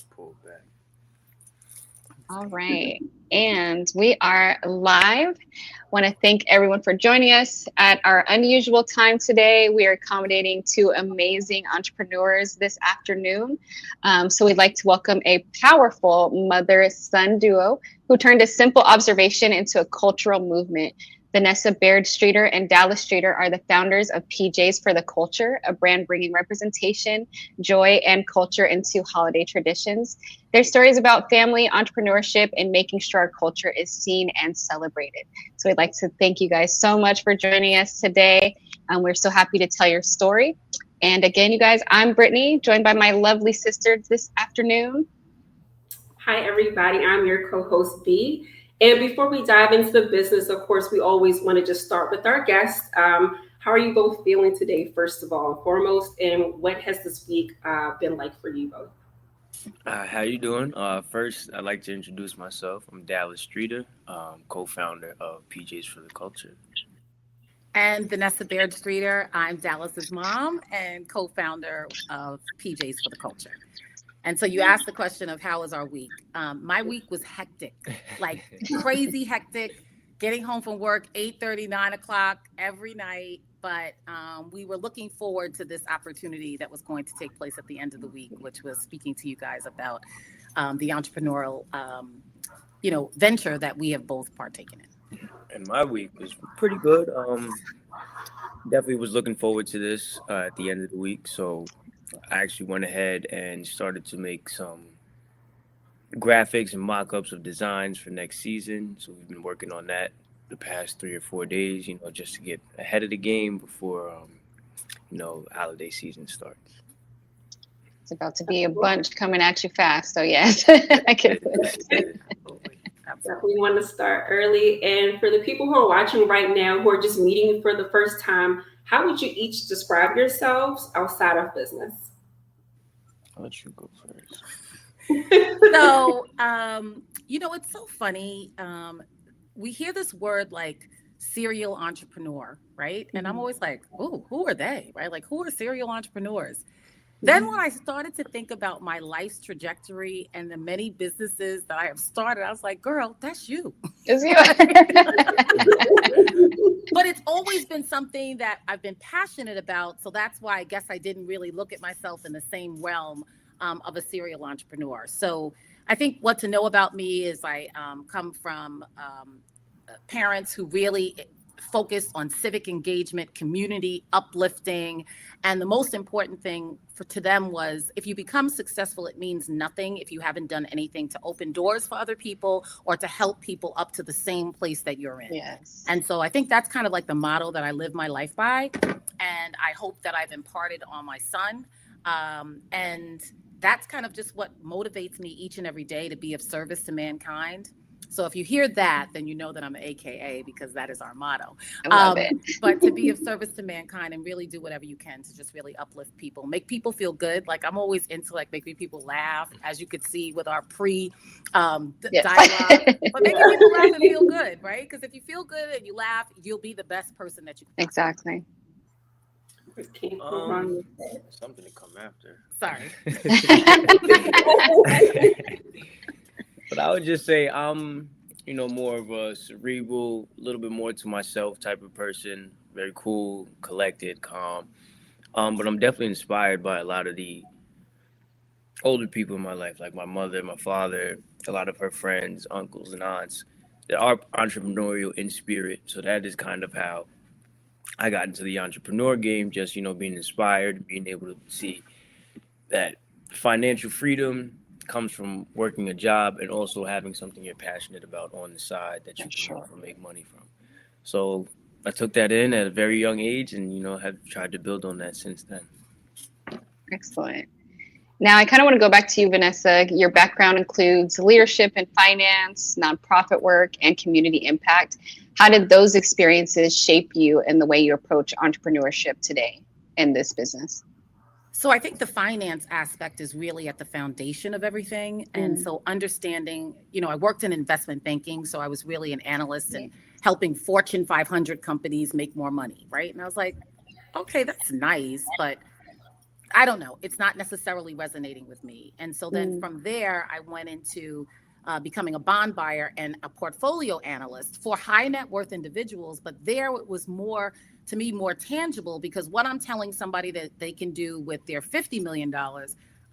pull back. All right. And we are live. Want to thank everyone for joining us at our unusual time today. We are accommodating two amazing entrepreneurs this afternoon. So we'd like to welcome a powerful mother-son duo who turned a simple observation into a cultural movement. Vanessa Baird-Streeter and Dallas Streeter are the founders of PJs for the Culture, a brand bringing representation, joy, and culture into holiday traditions. Their story is about family, entrepreneurship, and making sure our culture is seen and celebrated. So we'd like to thank you guys so much for joining us today. We're so happy to tell your story. And again, you guys, I'm Britney, joined by my lovely sister this afternoon. Hi, everybody. I'm your co-host, B. And before we dive into the business, of course, we always want to just start with our guests. How are you both feeling today, first of all, foremost, and what has this week been like for you both? How you doing? First, I'd like to introduce myself. I'm Dallas Streeter, co-founder of PJs for the Culture. And Vanessa Baird-Streeter, I'm Dallas's mom and co-founder of PJs for the Culture. And so you asked the question of how was our week? My week was hectic, like crazy hectic, getting home from work 8:30, 9 o'clock every night. But we were looking forward to this opportunity that was going to take place at the end of the week, which was speaking to you guys about the entrepreneurial, venture that we have both partaken in. And my week was pretty good. Definitely was looking forward to this at the end of the week. So I actually went ahead and started to make some graphics and mock-ups of designs for next season. So we've been working on that the past 3 or 4 days, just to get ahead of the game before, holiday season starts. It's about to be a bunch coming at you fast. So yes, I can. Definitely want to start early. And for the people who are watching right now, who are just meeting you for the first time, how would you each describe yourselves outside of business? I'll let you go first. So, it's so funny. We hear this word like serial entrepreneur, right? And I'm always like, oh, who are they, right? Like, who are serial entrepreneurs? Then when I started to think about my life's trajectory and the many businesses that I have started, I was like, girl, that's you. Is you? But it's always been something that I've been passionate about. So that's why I guess I didn't really look at myself in the same realm of a serial entrepreneur. So I think what to know about me is I come from parents who really focused on civic engagement, community uplifting. And the most important thing to them was if you become successful, it means nothing if you haven't done anything to open doors for other people or to help people up to the same place that you're in. Yes. And so I think that's kind of like the motto that I live my life by. And I hope that I've imparted on my son. And that's kind of just what motivates me each and every day to be of service to mankind. So if you hear that, then you know that I'm an AKA because that is our motto. I love it. But to be of service to mankind and really do whatever you can to just really uplift people, make people feel good. Like I'm always into like making people laugh, as you could see with our dialogue, but making people laugh and feel good, right? Because if you feel good and you laugh, you'll be the best person that you can. Exactly. Something to come after. Sorry. But I would just say I'm, more of a cerebral, a little bit more to myself type of person. Very cool, collected, calm. But I'm definitely inspired by a lot of the older people in my life, like my mother, my father, a lot of her friends, uncles and aunts that are entrepreneurial in spirit. So that is kind of how I got into the entrepreneur game, just, being inspired, being able to see that financial freedom comes from working a job and also having something you're passionate about on the side that you can also make money from. So I took that in at a very young age and, have tried to build on that since then. Excellent. Now, I kind of want to go back to you, Vanessa. Your background includes leadership and finance, nonprofit work, and community impact. How did those experiences shape you in the way you approach entrepreneurship today in this business? So I think the finance aspect is really at the foundation of everything. And so understanding, I worked in investment banking, so I was really an analyst and helping Fortune 500 companies make more money, right? And I was like, okay, that's nice, but I don't know, it's not necessarily resonating with me. And so then from there, I went into becoming a bond buyer and a portfolio analyst for high net worth individuals. But there it was more, to me, more tangible, because what I'm telling somebody that they can do with their $50 million,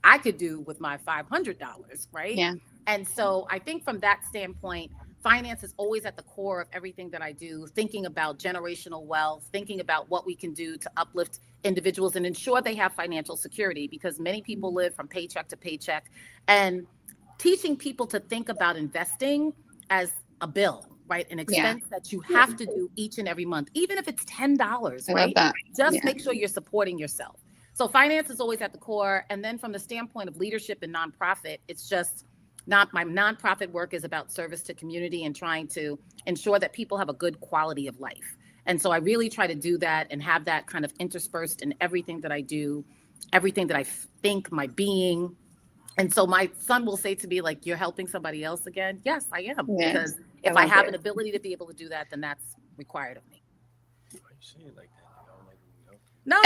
I could do with my $500, right? Yeah. And so I think from that standpoint, finance is always at the core of everything that I do, thinking about generational wealth, thinking about what we can do to uplift individuals and ensure they have financial security, because many people live from paycheck to paycheck, and teaching people to think about investing as a bill, right? An expense that you have to do each and every month, even if it's $10, I right? love that. Just make sure you're supporting yourself. So finance is always at the core. And then from the standpoint of leadership and nonprofit, it's just not, my nonprofit work is about service to community and trying to ensure that people have a good quality of life. And so I really try to do that and have that kind of interspersed in everything that I do, everything that I think, my being. And so my son will say to me, like, you're helping somebody else again? Yes, I am. Because if I have an ability to be able to do that, then that's required of me. Why you say it like that? I don't like No.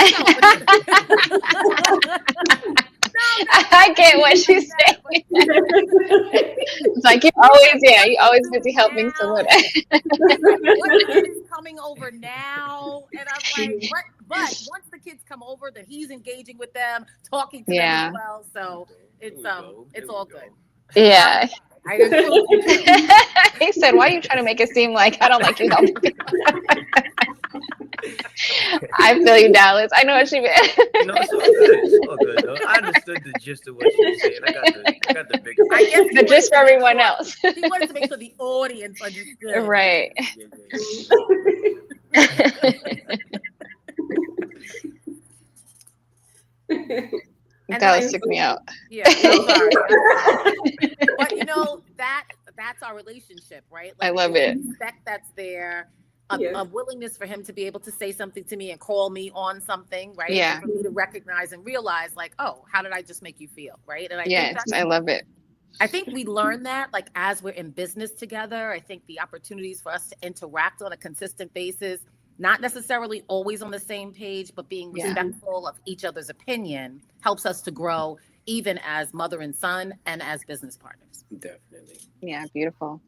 I get what she's saying. It's like you always busy helping someone. What kid is coming over now? And I'm like, but once the kids come over, then he's engaging with them, talking to them as well. So it's all good. Yeah. I include you too. He said, "Why are you trying to make it seem like I don't like you helping people?" I feel you, Dallas. I know what she meant. No, it's all good. It's all good, though. I understood the gist of what she was saying. I got the big. I guess the gist for everyone else. He wanted to make sure the audience understood. Right. Dallas took me out. Yeah, I'm sorry. But you know, that's our relationship, right? Like, I love it. Respect that's there. A willingness for him to be able to say something to me and call me on something, right? Yeah. And for me to recognize and realize, like, oh, how did I just make you feel, right? And I love it. I think we learn that, like, as we're in business together. I think the opportunities for us to interact on a consistent basis, not necessarily always on the same page, but being respectful of each other's opinion, helps us to grow, even as mother and son and as business partners. Definitely. Yeah, beautiful.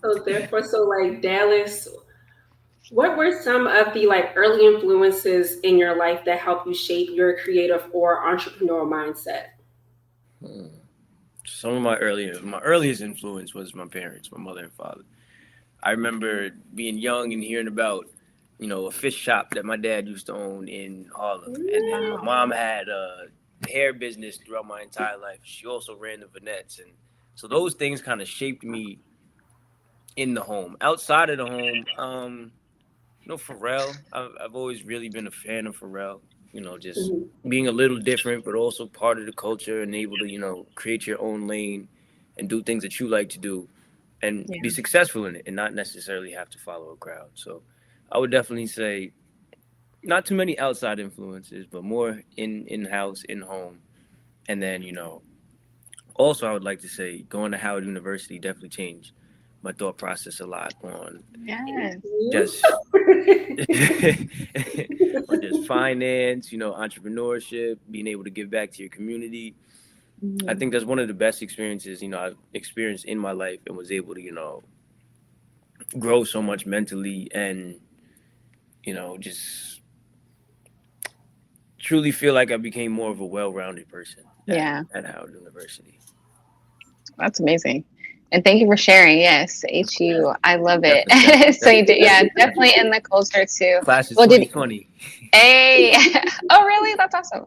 So like Dallas, what were some of the like early influences in your life that helped you shape your creative or entrepreneurial mindset? Some of my earliest influence was my parents, my mother and father. I remember being young and hearing about, a fish shop that my dad used to own in Harlem. And then my mom had a hair business throughout my entire life. She also ran the Vanettes. And so those things kind of shaped me in the home. Outside of the home, Pharrell. I've always really been a fan of Pharrell. Just being a little different, but also part of the culture and able to, create your own lane and do things that you like to do and be successful in it and not necessarily have to follow a crowd. So I would definitely say not too many outside influences, but more in-house, in-home. And then, also I would like to say going to Howard University definitely changed my thought process a lot on just finance, entrepreneurship, being able to give back to your community. I think that's one of the best experiences, I've experienced in my life, and was able to, grow so much mentally and, just truly feel like I became more of a well-rounded person at Howard University. That's amazing. And thank you for sharing. Yes, HU, I love it. So you did, definitely in the culture too. Class is 2020. Hey, oh really? That's awesome.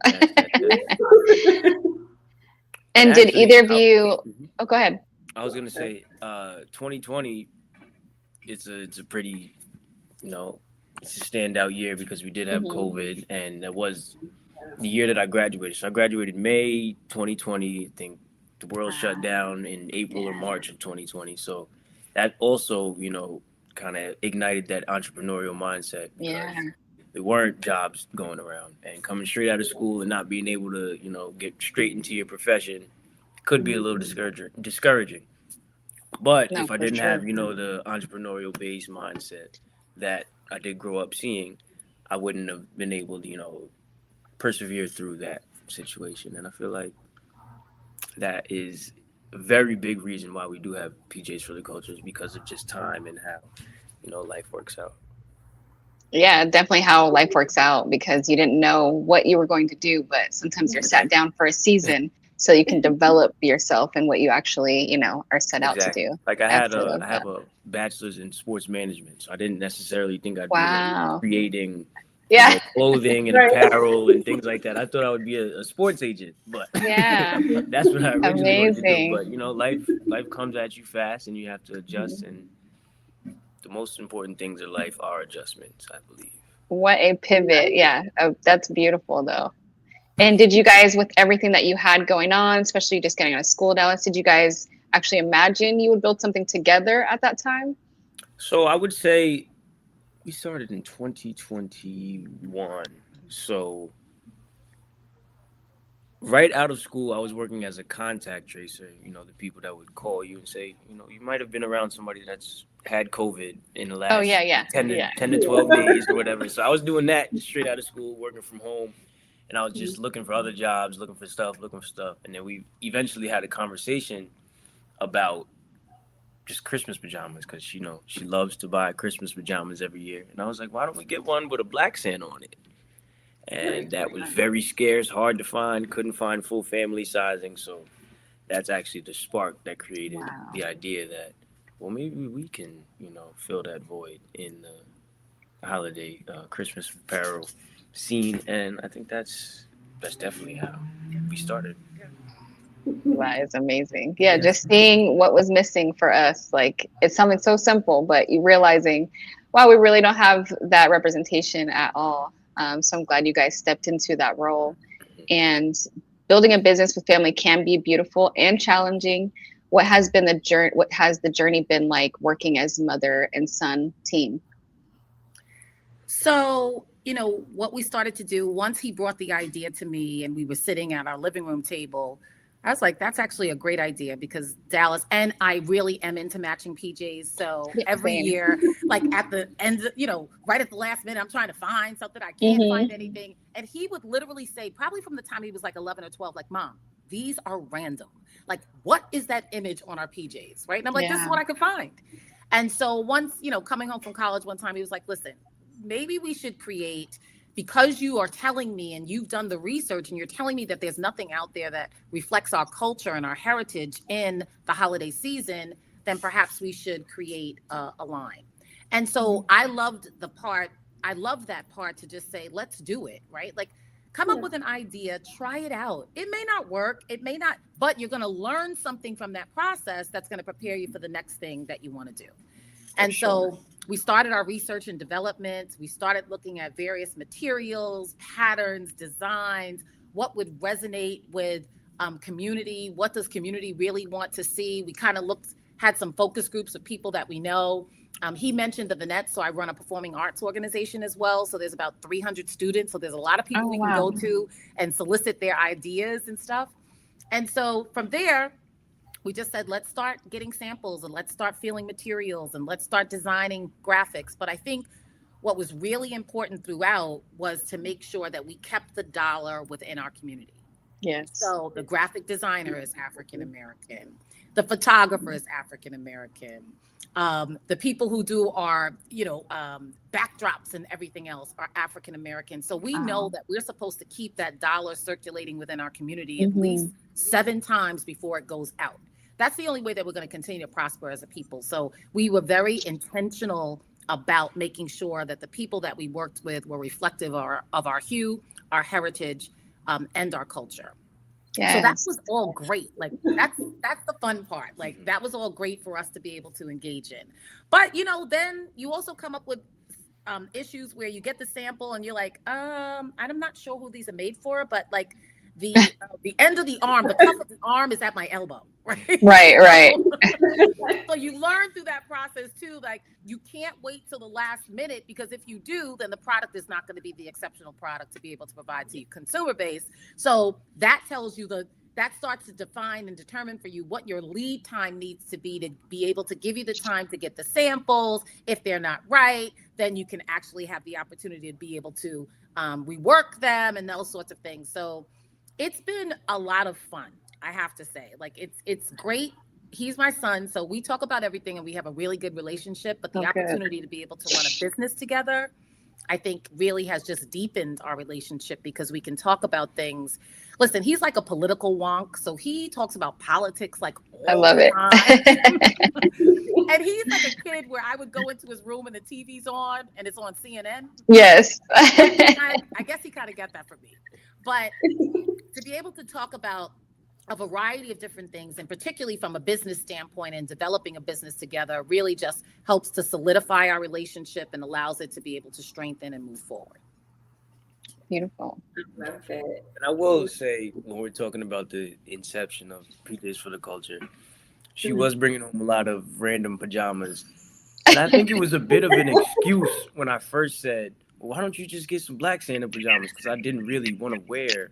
And did either of you? Oh, go ahead. I was gonna say, 2020. It's a pretty, it's a standout year because we did have COVID, and that was the year that I graduated. So I graduated May 2020. I think the world shut down in April or March of 2020. So that also, kind of ignited that entrepreneurial mindset. There weren't jobs going around, and coming straight out of school and not being able to, get straight into your profession could be a little discouraging. But if I didn't have, the entrepreneurial based mindset that I did grow up seeing, I wouldn't have been able to, persevere through that situation. And I feel like that is a very big reason why we do have PJs for the culture, is because of just time and how, life works out. Yeah, definitely how life works out, because you didn't know what you were going to do, but sometimes you're sat down for a season so you can develop yourself and what you actually, are set out to Exactly. do. Like I Absolutely love have that. a bachelor's in sports management, so I didn't necessarily think I'd be Wow. creating, Yeah. clothing and Right. apparel and things like that. I thought I would be a sports agent, but Yeah. that's what I originally wanted to do. Amazing. But life comes at you fast, and you have to adjust. And the most important things in life are adjustments, I believe. What a pivot. Yeah. That's beautiful though. And did you guys, with everything that you had going on, especially just getting out of school, Dallas, did you guys actually imagine you would build something together at that time? So I would say we started in 2021. So right out of school, I was working as a contact tracer. The people that would call you and say, you might have been around somebody that's had COVID in the last Oh, yeah. 10 to, Yeah. 10 to 12 days or whatever. So I was doing that straight out of school, working from home. And I was just looking for other jobs, looking for stuff. And then we eventually had a conversation about just Christmas pajamas, because, she loves to buy Christmas pajamas every year. And I was like, why don't we get one with a black Santa on it? And that was very scarce, hard to find, couldn't find full family sizing. So that's actually the spark that created the idea that, well, maybe we can, fill that void in the holiday Christmas apparel scene. And I think that's definitely how we started. That is amazing. Yeah, just seeing what was missing for us. Like, it's something so simple, but you realizing, wow, we really don't have that representation at all. So I'm glad you guys stepped into that role. And building a business with family can be beautiful and challenging. What has the journey been like working as mother and son team? So, what we started to do once he brought the idea to me and we were sitting at our living room table, I was like, that's actually a great idea, because Dallas and I really am into matching PJs. So every year, like at the end, right at the last minute, I'm trying to find something. I can't find anything. And he would literally say, probably from the time he was like 11 or 12, like, Mom, these are random. Like, what is that image on our PJs? Right. And I'm like, this is what I could find. And so once, coming home from college one time, he was like, listen, maybe we should create, because you are telling me and you've done the research and you're telling me that there's nothing out there that reflects our culture and our heritage in the holiday season, then perhaps we should create a line. And so I love that part to just say, let's do it, right? Like, come up with an idea, try it out. It may not work, it may not, but you're going to learn something from that process that's going to prepare you for the next thing that you want to do. And so we started our research and development. We started looking at various materials, patterns, designs, what would resonate with community. What does community really want to see? We kind of had some focus groups of people that we know. He mentioned the Vanette, so I run a performing arts organization as well. So there's about 300 students. So there's a lot of people we can go to and solicit their ideas and stuff. And so from there, we just said, let's start getting samples and let's start feeling materials and let's start designing graphics. But I think what was really important throughout was to make sure that we kept the dollar within our community. Yes. So the graphic designer is African-American. The photographer is African-American. The people who do our, backdrops and everything else are African-American. So we know that we're supposed to keep that dollar circulating within our community at least 7 times before it goes out. That's the only way that we're going to continue to prosper as a people. So we were very intentional about making sure that the people that we worked with were reflective of our hue, our heritage, and our culture. Yes. So that was all great. Like that's the fun part. Like that was all great for us to be able to engage in. But then you also come up with issues where you get the sample and you're like, I'm not sure who these are made for, but like the end of the arm, the cuff of the arm is at my elbow, right? Right. So you learn through that process too, like you can't wait till the last minute, because if you do, then the product is not going to be the exceptional product to be able to provide to your consumer base. So that tells you that starts to define and determine for you what your lead time needs to be able to give you the time to get the samples. If they're not right, then you can actually have the opportunity to be able to rework them and those sorts of things. So it's been a lot of fun, I have to say. Like it's great. He's my son, so we talk about everything and we have a really good relationship, but the opportunity to be able to run a business together, I think really has just deepened our relationship because we can talk about things. Listen, he's like a political wonk, so he talks about politics like all I love the it. time. And he's like a kid where I would go into his room and the TV's on and it's on CNN. Yes. I guess he kind of got that from me. But to be able to talk about a variety of different things, and particularly from a business standpoint and developing a business together, really just helps to solidify our relationship and allows it to be able to strengthen and move forward. Beautiful. I love it. And I will say, when we're talking about the inception of PJs for the Culture, she was bringing home a lot of random pajamas. And I think it was a bit of an excuse when I first said, well, why don't you just get some Black Santa pajamas? Because I didn't really want to wear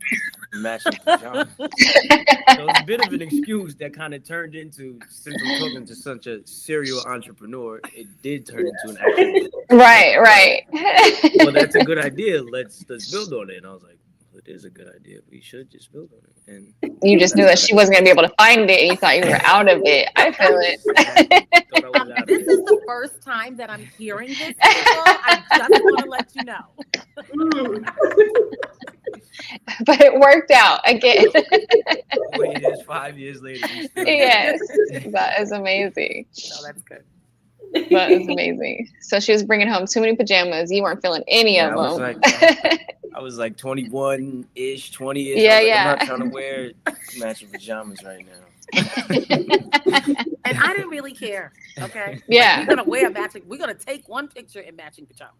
matching pajamas. So it was a bit of an excuse that kind of turned into, since I'm talking to such a serial entrepreneur, it did turn into an actual. Right. Well, that's a good idea. Let's build on it. And I was like, well, it is a good idea. We should just build on it. And You just knew that she wasn't going to be able to find it and you thought you were out of it. I feel it. thought I was out of This it. is the first time that I'm hearing this. I just want to let you know. But it worked out again. Wait, it is 5 years later. we still- Yes, that is amazing. No, that's good. That is amazing. So she was bringing home too many pajamas. You weren't feeling any Yeah, of them. I was like 21-ish, 20-ish. Yeah, I was like, yeah. I'm not trying to wear matching pajamas right now. And I didn't really care. Okay. Yeah. We're gonna wear matching. We're gonna take one picture in matching pajamas.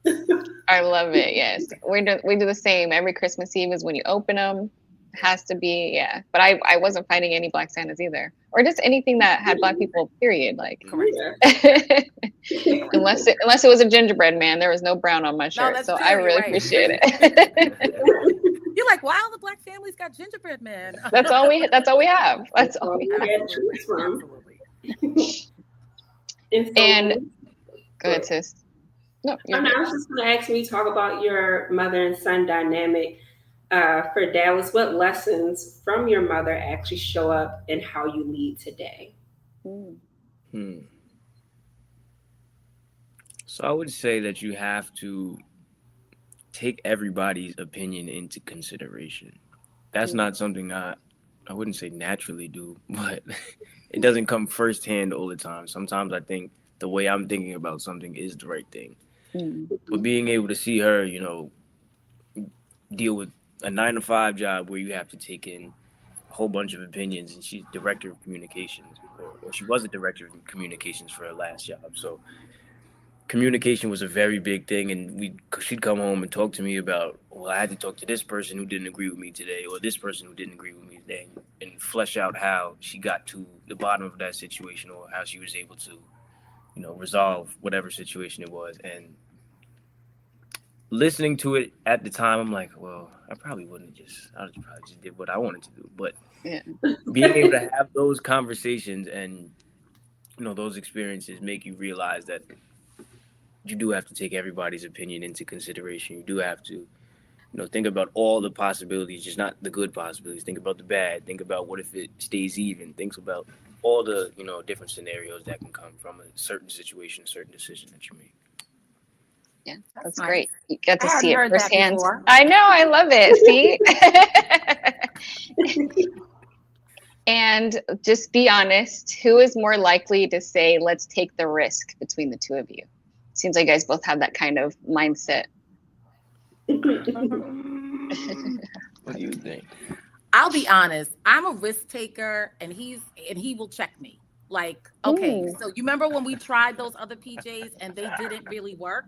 I love it. Yes, we do the same. Every Christmas Eve is when you open them. It has to be, yeah. But I wasn't finding any Black Santas either, or just anything that had Black people. Period. Like, unless it was a gingerbread man, there was no brown on my shirt. that's So true, I you're really right. appreciate it. You're like, wow, the Black family's got gingerbread man. That's all we have. That's all we have. Absolutely. And go ahead, sis. No, I was just going to ask me, talk about your mother and son dynamic. For Dallas, what lessons from your mother actually show up in how you lead today? So I would say that you have to take everybody's opinion into consideration. That's not something I wouldn't say naturally do, but it doesn't come firsthand all the time. Sometimes I think the way I'm thinking about something is the right thing. But being able to see her, deal with a 9-to-5 job where you have to take in a whole bunch of opinions, and she's director of communications, or she was a director of communications for her last job. So communication was a very big thing, and she'd come home and talk to me about, well, I had to talk to this person who didn't agree with me today, or this person who didn't agree with me today, and flesh out how she got to the bottom of that situation, or how she was able to, resolve whatever situation it was. And listening to it at the time, I'm like, well, I probably probably just did what I wanted to do. But being able to have those conversations and, those experiences make you realize that you do have to take everybody's opinion into consideration. You do have to, think about all the possibilities, just not the good possibilities. Think about the bad. Think about what if it stays even. Think about all the, different scenarios that can come from a certain situation, a certain decision that you make. Yeah, that's nice. great. You get to I see it hadn't heard that firsthand. before. I know, I love it. See? And just be honest, who is more likely to say, let's take the risk between the two of you? Seems like you guys both have that kind of mindset. What do you think? I'll be honest. I'm a risk taker, and he will check me. Like, okay, so you remember when we tried those other PJs and they didn't really work?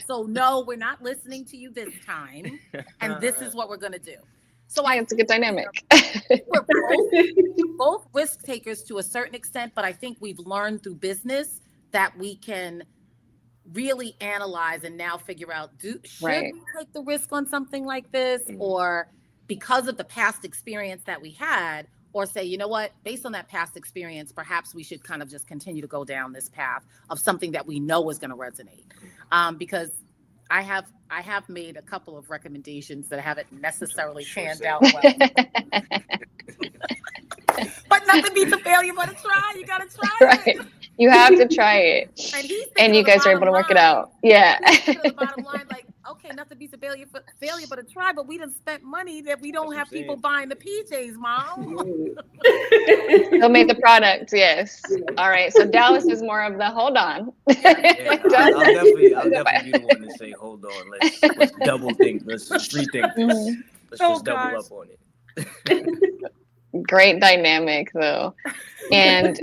So no, we're not listening to you this time, and this is what we're gonna do. So It's a good dynamic. We're both risk takers to a certain extent, but I think we've learned through business that we can really analyze and now figure out, should we take the risk on something like this? Or because of the past experience that we had, or say, you know what, based on that past experience, perhaps we should kind of just continue to go down this path of something that we know is going to resonate. Because I have made a couple of recommendations that haven't necessarily panned out well. But nothing beats a failure but a try. You got to try it. You have to try it. And you guys are able to work it out. Yeah. He's thinking of the bottom line, like, okay, nothing beats a failure but a try, but we done spent money that we don't have people buying the PJs, Mom. They'll make the product, yes. All right. So Dallas is more of the hold on. Yeah, I'll definitely be the one to say, hold on, let's double think, let's rethink this. Let's just double up on it. Great dynamic though. And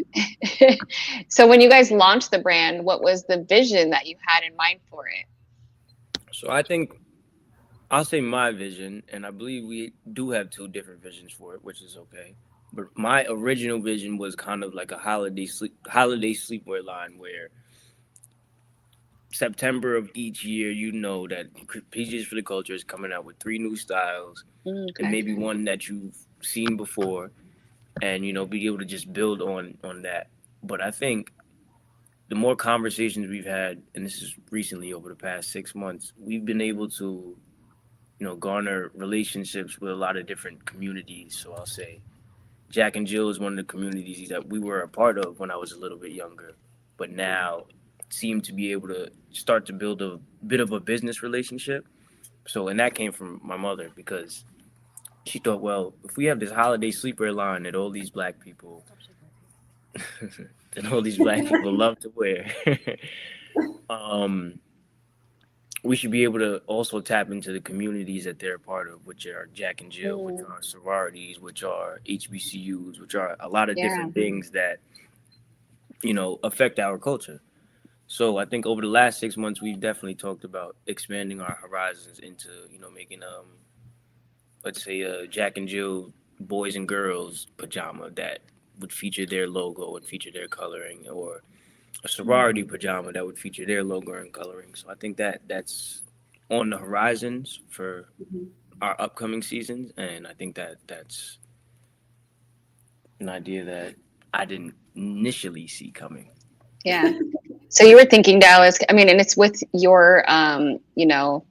so when you guys launched the brand, what was the vision that you had in mind for it? So I think I'll say my vision, and I believe we do have two different visions for it, which is okay. But my original vision was kind of like a holiday sleepwear line where September of each year, you know that PJs for the Culture is coming out with 3 new styles, and maybe one that you've seen before, and, you know, be able to just build on that. But I think the more conversations we've had, and this is recently over the past 6 months, we've been able to, you know, garner relationships with a lot of different communities. So I'll say Jack and Jill is one of the communities that we were a part of when I was a little bit younger, but now seem to be able to start to build a bit of a business relationship. So, and that came from my mother, because she thought, well, if we have this holiday sleepwear line that all these black people love to wear, we should be able to also tap into the communities that they're a part of, which are Jack and Jill, which are sororities, which are HBCUs, which are a lot of different things that, you know, affect our culture. So I think over the last 6 months, we've definitely talked about expanding our horizons into, you know, making, let's say a Jack and Jill boys and girls pajama that would feature their logo and feature their coloring, or a sorority pajama that would feature their logo and coloring. So I think that's on the horizons for our upcoming seasons. And I think that's an idea that I didn't initially see coming. Yeah. So you were thinking, Dallas, I mean, and it's with your, you know,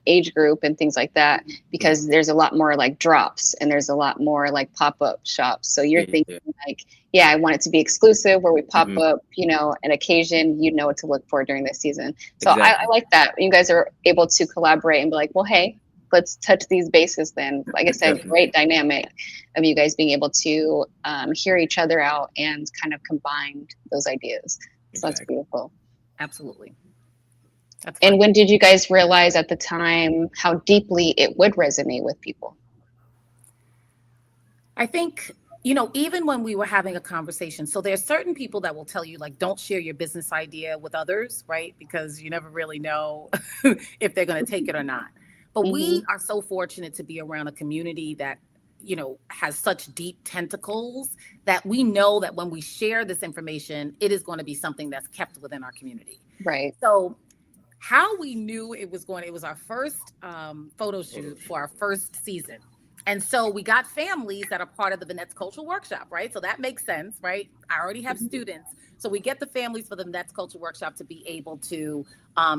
age group and things like that, because there's a lot more like drops and there's a lot more like pop-up shops. So you're thinking like, I want it to be exclusive where we pop up, you know, an occasion, you know what to look for during this season. So I like that. You guys are able to collaborate and be like, well, hey, let's touch these bases then. Like I said, great dynamic of you guys being able to hear each other out and kind of combine those ideas. So that's beautiful. Absolutely. And when did you guys realize at the time how deeply it would resonate with people? I think, you know, even when we were having a conversation, so there's certain people that will tell you, like, don't share your business idea with others, right? Because you never really know if they're going to take it or not. But we are so fortunate to be around a community that, you know, has such deep tentacles that we know that when we share this information, it is going to be something that's kept within our community. Right. So how we knew it was our first photo shoot for our first season. And so we got families that are part of the Vanette's Cultural Workshop, right? So that makes sense, right? I already have students. So we get the families for the Vanette's Cultural Workshop to be able to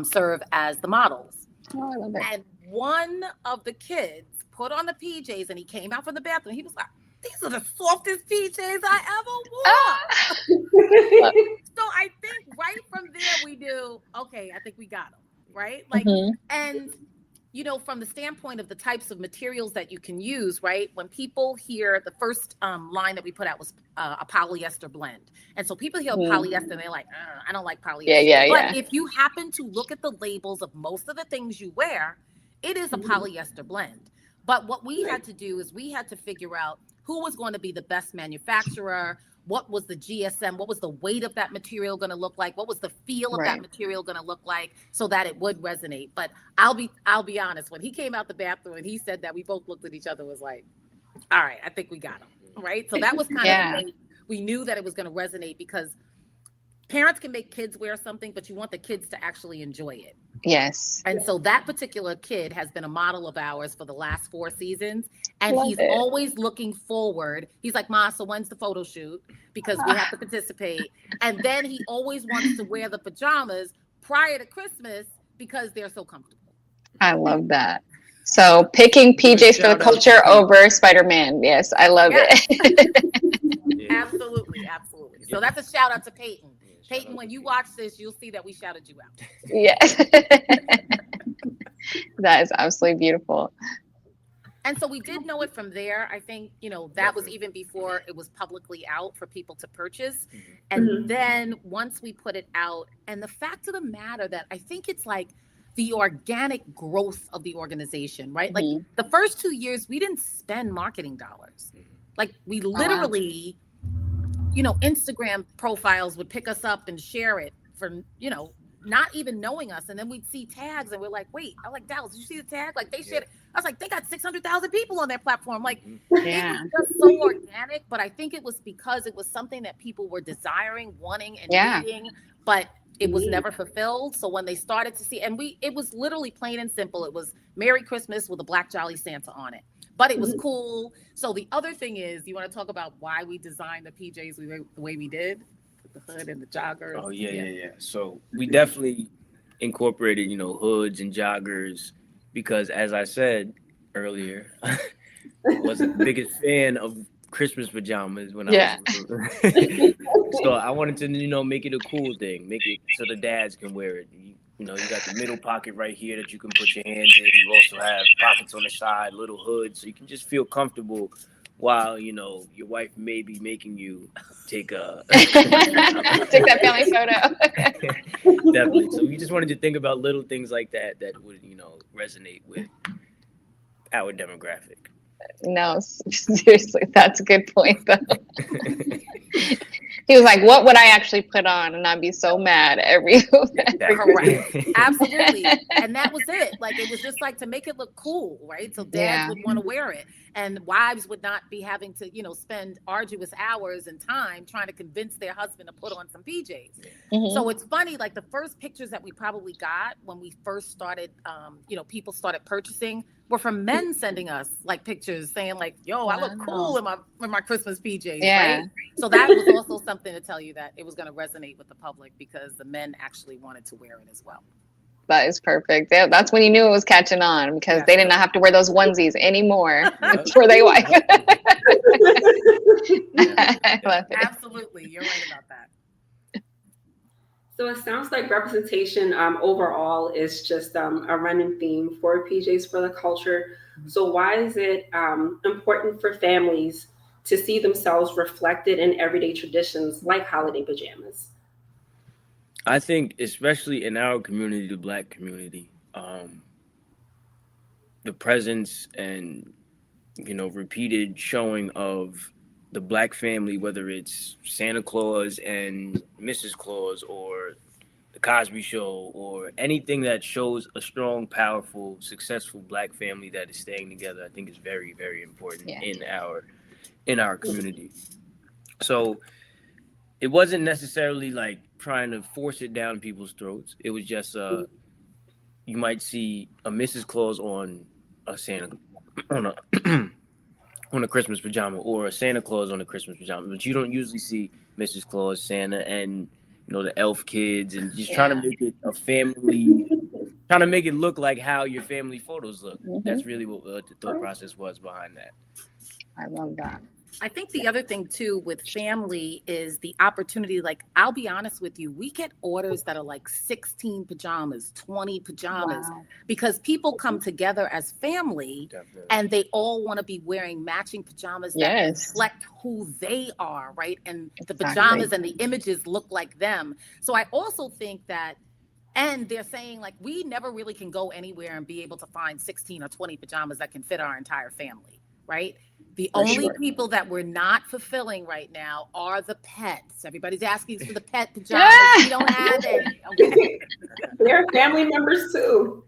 serve as the models. Oh, I love it. And one of the kids put on the PJs and he came out from the bathroom. He was like, these are the softest PJs I ever wore. So I think right from there we do, okay, I think we got them, right? Like, and you know, from the standpoint of the types of materials that you can use, right? When people hear the first line that we put out was a polyester blend. And so people hear polyester and they're like, I don't like polyester. But if you happen to look at the labels of most of the things you wear, it is a polyester blend. But what we had to do is we had to figure out who was going to be the best manufacturer, what was the GSM, what was the weight of that material going to look like, what was the feel of that material going to look like, so that it would resonate. But I'll be honest, when he came out the bathroom and he said that, we both looked at each other and was like, all right, I think we got him, right? So that was kind of the way we knew that it was going to resonate, because parents can make kids wear something, but you want the kids to actually enjoy it, Yes. And so that particular kid has been a model of ours for the last 4 seasons. And Love he's it. always looking forward. He's like, Ma, so when's the photo shoot? Because we have to participate. And then he always wants to wear the pajamas prior to Christmas because they're so comfortable. I love that. So picking PJs for the culture over Spider-Man. Yes, I love it. Absolutely, absolutely. So that's a shout out to Peyton. Peyton, when you watch this, you'll see that we shouted you out. Yes. That is absolutely beautiful. And so we did know it from there. I think, that was even before it was publicly out for people to purchase. And then once we put it out, and the fact of the matter that I think it's like the organic growth of the organization, right? Like the first 2 years, we didn't spend marketing dollars. Like we literally, Instagram profiles would pick us up and share it for, not even knowing us. And then we'd see tags and we're like, wait, I'm like, Dallas, did you see the tag? Like they shared it. I was like, they got 600,000 people on their platform. Like it was just so organic, but I think it was because it was something that people were desiring, wanting, and needing, but it was never fulfilled. So when they started to see, and it was literally plain and simple. It was Merry Christmas with a Black Jolly Santa on it, but it was cool. So the other thing is, you want to talk about why we designed the PJs the way we did? The hood and the joggers. Oh yeah. So we definitely incorporated, hoods and joggers because, as I said earlier, I wasn't the biggest fan of Christmas pajamas when I was so I wanted to, make it a cool thing, make it so the dads can wear it. You got the middle pocket right here that you can put your hands in. You also have pockets on the side, little hoods, so you can just feel comfortable while your wife may be making you take take that family photo. Definitely. So we just wanted to think about little things like that would resonate with our demographic. No, seriously, that's a good point though. He was like, what would I actually put on? And I'd be so mad every Correct. Absolutely. And that was it. Like, it was just like to make it look cool, right? So dads would want to wear it. And wives would not be having to, spend arduous hours and time trying to convince their husband to put on some PJs. So it's funny, like the first pictures that we probably got when we first started, people started purchasing were from men sending us like pictures saying like, yo, I look cool in my Christmas PJs, right? So that was also something to tell you that it was going to resonate with the public because the men actually wanted to wear it as well. That is perfect. That's when you knew it was catching on because they did not have to wear those onesies anymore for their wife. Absolutely. You're right about that. So it sounds like representation overall is just a running theme for PJs for the culture. So why is it important for families to see themselves reflected in everyday traditions like holiday pajamas? I think, especially in our community, the Black community, the presence and, repeated showing of the Black family, whether it's Santa Claus and Mrs. Claus or the Cosby Show or anything that shows a strong, powerful, successful Black family that is staying together, I think is very, very important in our community. So it wasn't necessarily like trying to force it down people's throats. It was just you might see a Mrs. Claus on a Santa on a Christmas pajama or a Santa Claus on a Christmas pajama, but you don't usually see Mrs. Claus, Santa, and the elf kids, and just trying to make it a family, trying to make it look like how your family photos look. That's really what the thought process was behind that. I love that. I think the other thing too with family is the opportunity. Like, I'll be honest with you, we get orders that are like 16 pajamas, 20 pajamas, because people come together as family and they all want to be wearing matching pajamas that reflect who they are, right? And the pajamas and the images look like them. So I also think that, and they're saying like, we never really can go anywhere and be able to find 16 or 20 pajamas that can fit our entire family, right? The only people that we're not fulfilling right now are the pets. Everybody's asking for the pet pajamas. We don't have any. Okay? They're family members too.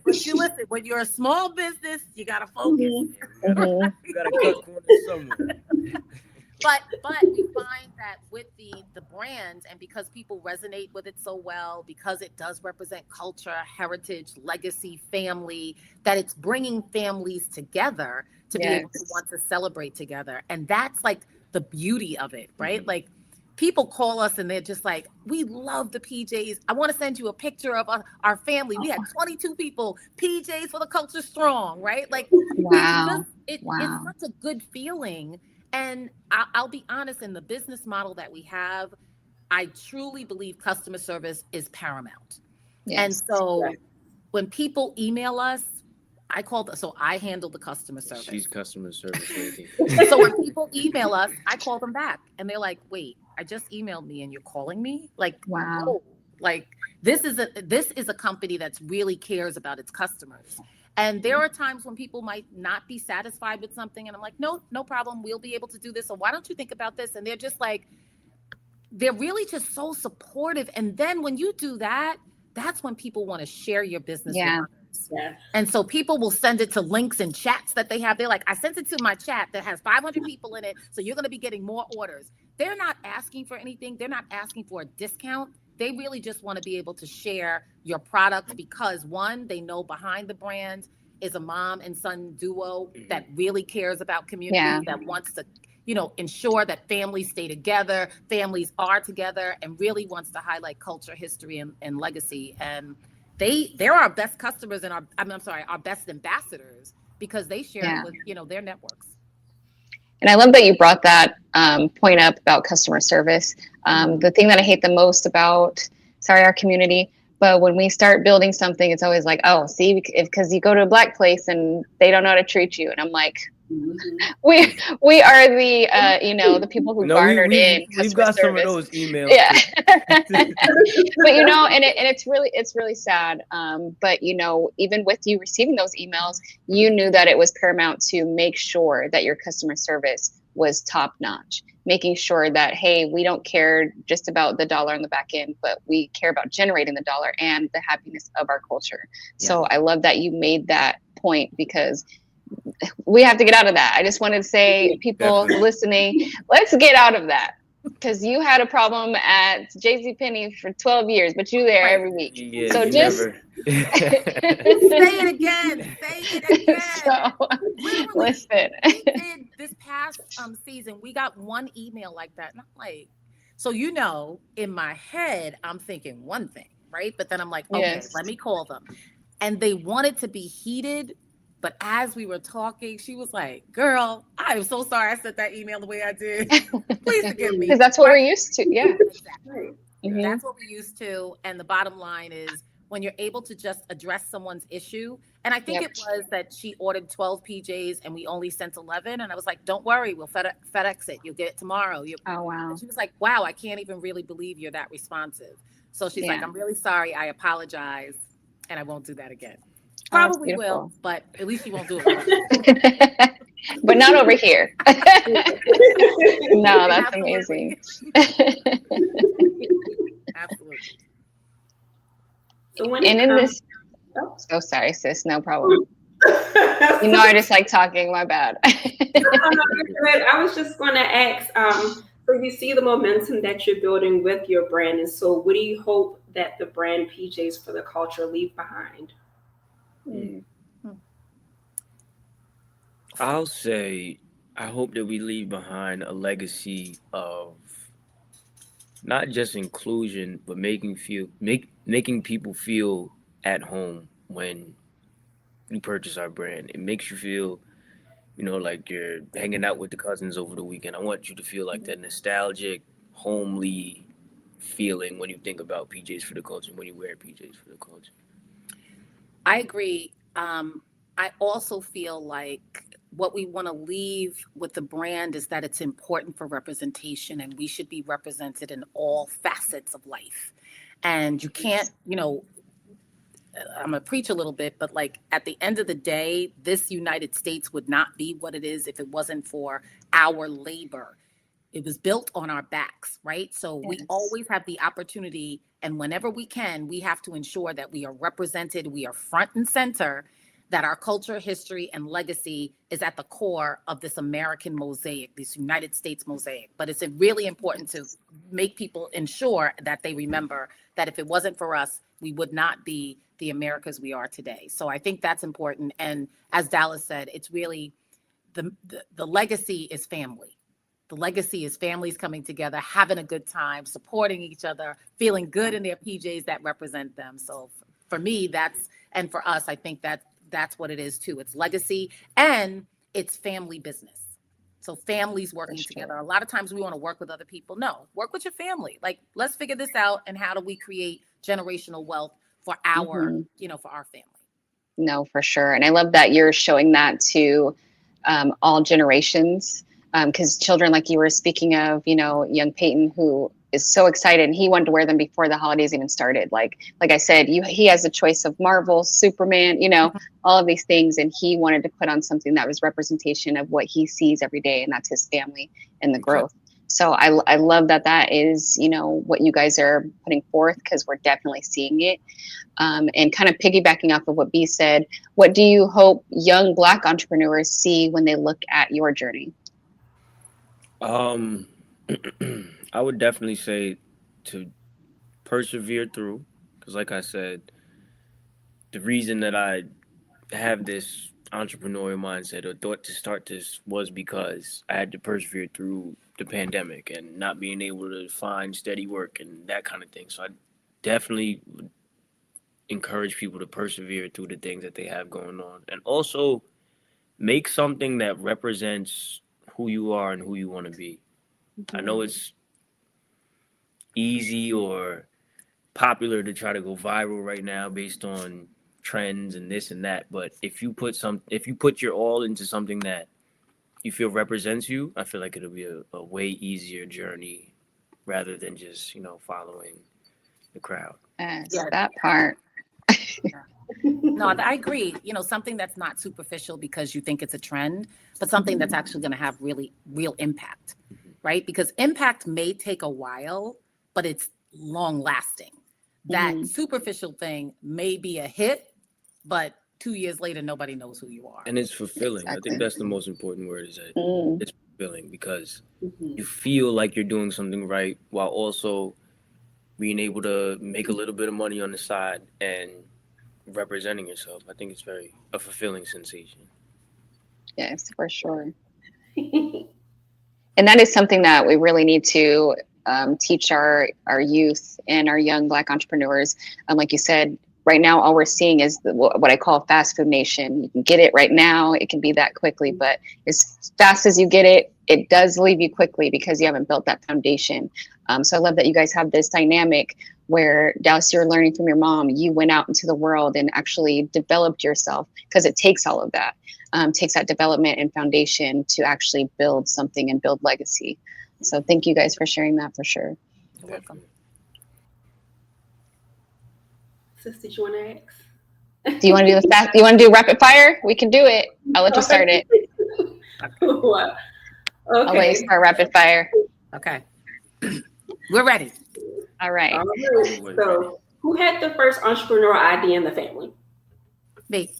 But you listen, when you're a small business, you got to focus. You got to cut corners somewhere. but we find that with the brand, and because people resonate with it so well, because it does represent culture, heritage, legacy, family, that it's bringing families together to be able to want to celebrate together. And that's like the beauty of it, right? Mm-hmm. Like people call us and they're just like, we love the PJs. I want to send you a picture of our family. We had 22 people, PJs for the culture strong, right? Like, wow. It's such a good feeling. And I'll be honest, in the business model that we have, I truly believe customer service is paramount. Yes. And so when people email us, I handle the customer service. She's customer service lady. So when people email us, I call them back and they're like, wait, I just emailed me and you're calling me? Like, wow. Oh, like this is a company that really cares about its customers. And there are times when people might not be satisfied with something. And I'm like, no problem. We'll be able to do this. So why don't you think about this? And they're just like, they're really just so supportive. And then when you do that, that's when people want to share your business with others. Yeah. And so people will send it to links and chats that they have. They're like, I sent it to my chat that has 500 people in it. So you're going to be getting more orders. They're not asking for anything. They're not asking for a discount. They really just want to be able to share your product because, one, they know behind the brand is a mom and son duo that really cares about community, that wants to, ensure that families stay together, families are together, and really wants to highlight culture, history, and legacy. And they're our best customers and our best ambassadors because they share it with, their networks. And I love that you brought that point up about customer service. The thing that I hate the most about, our community, but when we start building something, it's always like, oh, see, because you go to a Black place and they don't know how to treat you. And I'm like, we are the, the people who garnered in. We've got some of those emails. Yeah. But, and it's really sad. But, even with you receiving those emails, you knew that it was paramount to make sure that your customer service was top notch, making sure that, hey, we don't care just about the dollar on the back end, but we care about generating the dollar and the happiness of our culture. Yeah. So I love that you made that point because we have to get out of that. I just wanted to say, people listening, let's get out of that. Because you had a problem at JCPenney for 12 years, but you're there every week. Yeah, so just say it again. So, listen. We did this past season, we got one email like that. And I'm like, so in my head, I'm thinking one thing, right? But then I'm like, okay, let me call them. And they wanted to be heated. But as we were talking, she was like, girl, I'm so sorry I sent that email the way I did. Please forgive me. Because that's what we're used to. Yeah. Exactly. Mm-hmm. That's what we're used to. And the bottom line is when you're able to just address someone's issue. And I think it was that she ordered 12 PJs and we only sent 11. And I was like, don't worry, we'll FedEx it. You'll get it tomorrow. Oh, wow. And she was like, wow, I can't even really believe you're that responsive. So she's like, I'm really sorry. I apologize. And I won't do that again. Probably will, but at least you won't do it. But not over here. No, that's amazing. Absolutely. So when sorry, sis, no problem. I just like talking. My bad. I was just going to ask. So you see the momentum that you're building with your brand, and so what do you hope that the brand PJs for the Culture leave behind? I'll say I hope that we leave behind a legacy of not just inclusion, but making people feel at home when you purchase our brand. It makes you feel, like you're hanging out with the cousins over the weekend. I want you to feel like that nostalgic, homely feeling when you think about PJs for the Culture, when you wear PJs for the Culture. I agree. I also feel like what we want to leave with the brand is that it's important for representation and we should be represented in all facets of life. And you can't, I'm going to preach a little bit, but like at the end of the day, this United States would not be what it is if it wasn't for our labor. It was built on our backs, right? So we always have the opportunity, and whenever we can, we have to ensure that we are represented, we are front and center, that our culture, history, and legacy is at the core of this American mosaic, this United States mosaic. But it's really important to make people ensure that they remember that if it wasn't for us, we would not be the Americas we are today. So I think that's important. And as Dallas said, it's really the legacy is family. The legacy is families coming together, having a good time, supporting each other, feeling good in their PJs that represent them. So for me, and for us, I think that's what it is too. It's legacy and it's family business. So families working together. A lot of times we want to work with other people. No, work with your family. Like, let's figure this out. And how do we create generational wealth for our, for our family? No, for sure. And I love that you're showing that to all generations. Because children, like you were speaking of, young Peyton, who is so excited, and he wanted to wear them before the holidays even started. Like I said, he has a choice of Marvel, Superman, all of these things, and he wanted to put on something that was representation of what he sees every day, and that's his family and the growth. So I love that is, what you guys are putting forth, because we're definitely seeing it. And kind of piggybacking off of what B said, what do you hope young Black entrepreneurs see when they look at your journey? I would definitely say to persevere through, because like I said, the reason that I have this entrepreneurial mindset or thought to start this was because I had to persevere through the pandemic and not being able to find steady work and that kind of thing. So I definitely would encourage people to persevere through the things that they have going on, and also make something that represents who you are and who you want to be. I know it's easy or popular to try to go viral right now based on trends and this and that, but if you put your all into something that you feel represents you, I feel like it'll be a way easier journey rather than just following the crowd. That part. No, I agree. Something that's not superficial because you think it's a trend, but something that's actually going to have really real impact, right? Because impact may take a while, but it's long lasting. That superficial thing may be a hit, but 2 years later, nobody knows who you are. And it's fulfilling. Exactly. I think that's the most important word, is that it's fulfilling, because you feel like you're doing something right while also being able to make a little bit of money on the side and representing yourself. I think it's a fulfilling sensation. Yes, for sure. And that is something that we really need to teach our youth and our young Black entrepreneurs. Like you said, right now, all we're seeing is what I call fast food nation. You can get it right now. It can be that quickly, but as fast as you get it, it does leave you quickly because you haven't built that foundation. So I love that you guys have this dynamic where, Dallas, you're learning from your mom. You went out into the world and actually developed yourself, because it takes all of that. Takes that development and foundation to actually build something and build legacy. So thank you guys for sharing that, for sure. You're welcome. Sis, did you want to ask? Do you want to do you want to do rapid fire? We can do it. I'll let you start it. Wow. Okay. I'll let you start rapid fire. Okay. We're ready. All right. All right. So, who had the first entrepreneurial idea in the family? Me.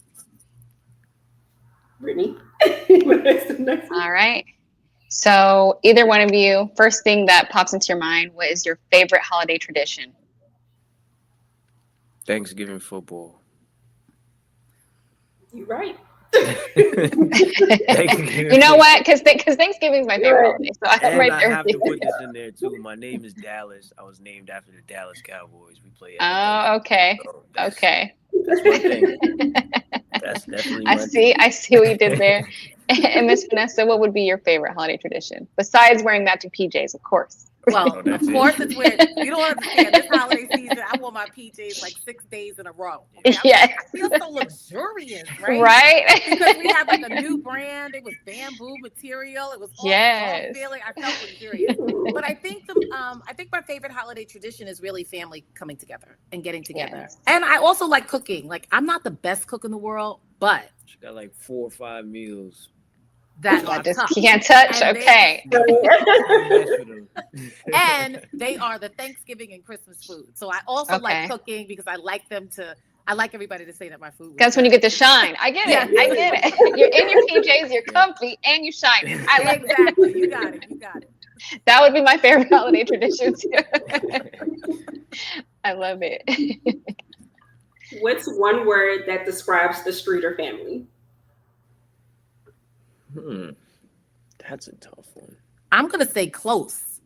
Britney. All right. So either one of you, first thing that pops into your mind, what is your favorite holiday tradition? Thanksgiving football. You're right. You know what? Because Thanksgiving is my favorite holiday, so I'm right there. I have to put this in there too. My name is Dallas. I was named after the Dallas Cowboys. We play. Oh, okay. So okay. That's one thing. That's definitely. I see what you did there. And Miss Vanessa, what would be your favorite holiday tradition besides wearing matching PJs, of course? Well, of course it's weird. You don't understand. This holiday season, I wore my PJs like 6 days in a row. Okay? Yes. I feel so luxurious, right? Right. Because we have like a new brand. It was bamboo material. It was all feeling. I felt luxurious. But I think my favorite holiday tradition is really family coming together and getting together. Yes. And I also like cooking. Like, I'm not the best cook in the world, but she got like 4 or 5 meals. That you can't touch. And okay. And they are the Thanksgiving and Christmas food. So I also like cooking because I like them to I like everybody to say that my food was That's when you good. get to shine. I get it. Yeah. I get it. You're in your PJs, you're comfy, and you shine. I love Exactly. You got it. You got it. it. That would be my favorite holiday tradition too. I love it. What's one word that describes the Streeter family? That's a tough one. I'm going to say close.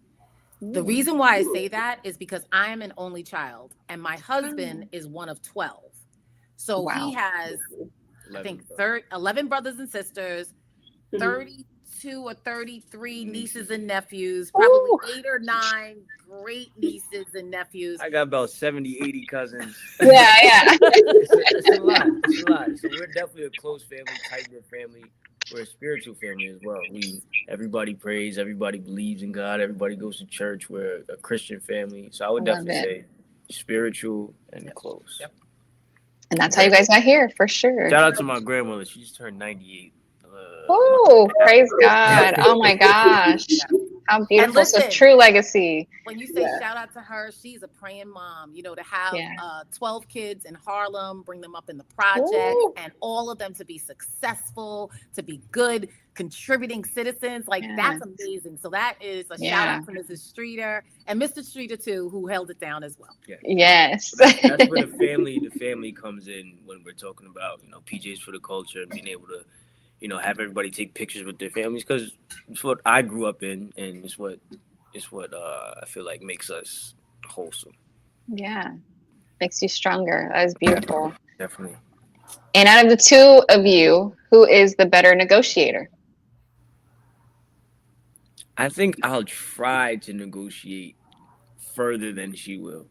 The reason why I say that is because I am an only child and my husband is one of 12. So Wow. he has, I think, 11 brothers and sisters, 32 or 33 nieces and nephews, probably 8 or 9 great nieces and nephews. I got about 70, 80 cousins. Yeah. It's a lot. It's a lot. So we're definitely a close family, tight-knit family. We're a spiritual family as well. Everybody prays, everybody believes in God, everybody goes to church. We're a Christian family. So I would definitely say spiritual and close. Yep. And that's how you guys got here, for sure. Shout out to my grandmother. She just turned 98. Oh, praise God. Oh my gosh. How beautiful. Listen, so true legacy. When you say shout out to her, she's a praying mom. You know, to have 12 kids in Harlem, bring them up in the project, and all of them to be successful, to be good, contributing citizens. Like, that's amazing. So that is a shout out to Mrs. Streeter and Mr. Streeter too, who held it down as well. Yes. That's where the family comes in when we're talking about, PJs for the culture and being able to, have everybody take pictures with their families, because it's what I grew up in, and it's what I feel like makes us wholesome. Yeah, makes you stronger. That is beautiful. Definitely. And out of the two of you, who is the better negotiator? I think I'll try to negotiate further than she will.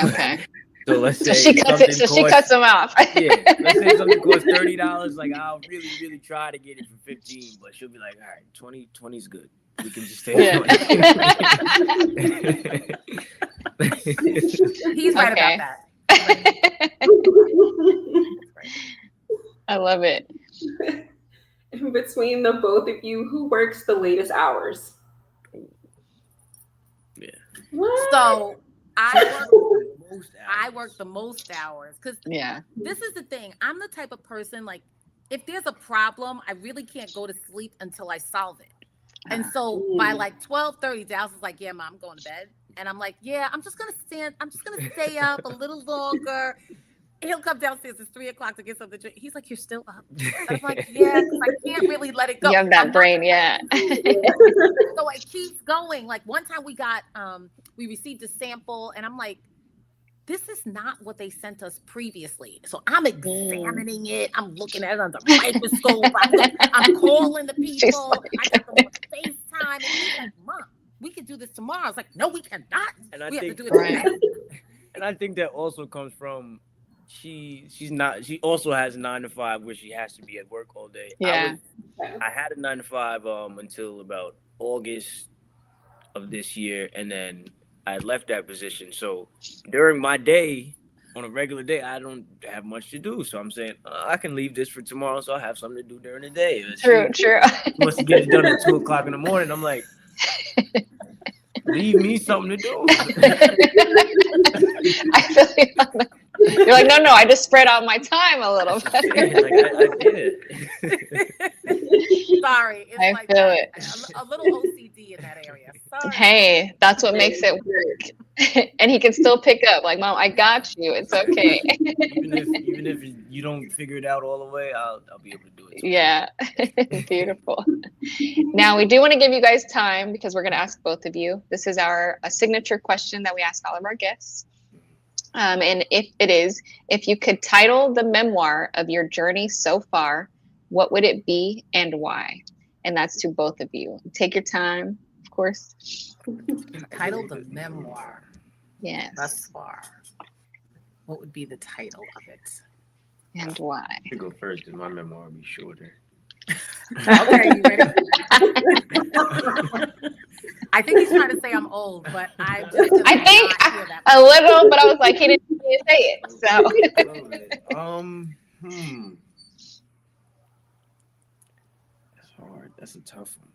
Okay. So let's say she cuts them off. Yeah, let's say something costs $30. Like, I'll really, really try to get it for 15, but she'll be like, all right, 20 is good. We can just stay at 20. He's right about that. I love it. Between the both of you, who works the latest hours? Yeah. What? So I work the most hours because this is the thing. I'm the type of person, like, if there's a problem, I really can't go to sleep until I solve it. And so by like 12:30, Dallas is like, yeah, Mom, I'm going to bed. And I'm like, yeah, I'm just going to stay up a little longer. He'll come downstairs. It's 3:00 to get something to drink. He's like, you're still up? I'm like, yeah, because I can't really let it go. You have that brain, So it keeps going. Like, one time we received a sample, and I'm like, this is not what they sent us previously. So I'm examining it. I'm looking at it under the microscope. I'm calling the people. I got them on FaceTime. And he's like, Mom, we can do this tomorrow. I was like, no, we cannot. We have to do it today. And I think that also comes from she also has a 9 to 5 where she has to be at work all day. Yeah. I had a 9 to 5 until about August of this year, and then I left that position. So during my day, on a regular day, I don't have much to do. So I'm saying I can leave this for tomorrow, so I'll have something to do during the day. True. Once it gets done at 2:00 in the morning, I'm like, leave me something to do. I feel you. You're like, no, I just spread out my time a little bit. I did it. Sorry. It's I like feel it. A little OCD in that area. Sorry. Hey, that's what makes it work. And he can still pick up. Like, Mom, I got you. It's okay. even if you don't figure it out all the way, I'll be able to do it. Yeah. Beautiful. Now, we do want to give you guys time because we're going to ask both of you. This is a signature question that we ask all of our guests. And if you could title the memoir of your journey so far, what would it be and why? And that's to both of you. Take your time, of course. Title the memoir. Yes. Thus far. What would be the title of it? And why? I go first because my memoir will be shorter. Okay, you ready? I think he's trying to say I'm old, but I think a little, but I was like, he didn't say it. So that's hard. That's a tough one.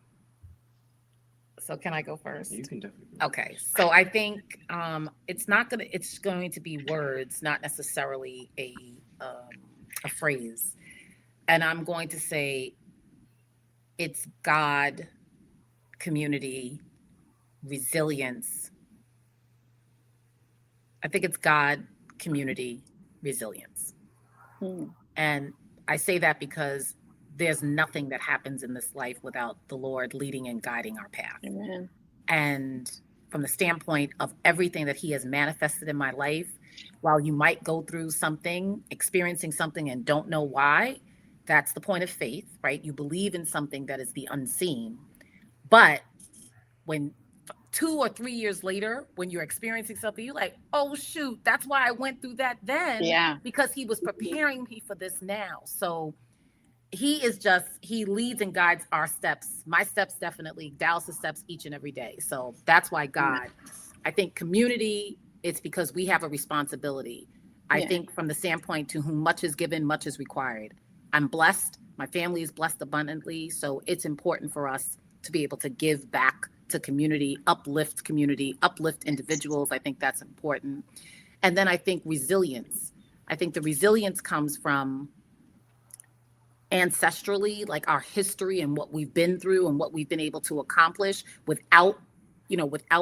So can I go first? You can definitely. Okay. So I think it's going to be words, not necessarily a phrase. And I'm going to say it's God, community, resilience. I think it's God, community, resilience. And I say that because there's nothing that happens in this life without the Lord leading and guiding our path. Amen. And from the standpoint of everything that he has manifested in my life, while you might go through something, experiencing something and don't know why, that's the point of faith, right? You believe in something that is the unseen. But when 2 or 3 years later, when you're experiencing something, you're like, oh, shoot, that's why I went through that then. Yeah. Because he was preparing me for this now. So he leads and guides our steps, my steps, definitely, Dallas's steps each and every day. So that's why God. I think community, it's because we have a responsibility. I think from the standpoint to whom much is given, much is required. I'm blessed. My family is blessed abundantly. So it's important for us to be able to give back to community, uplift individuals. I think that's important. And then I think resilience. I think the resilience comes from ancestrally, like our history and what we've been through and what we've been able to accomplish without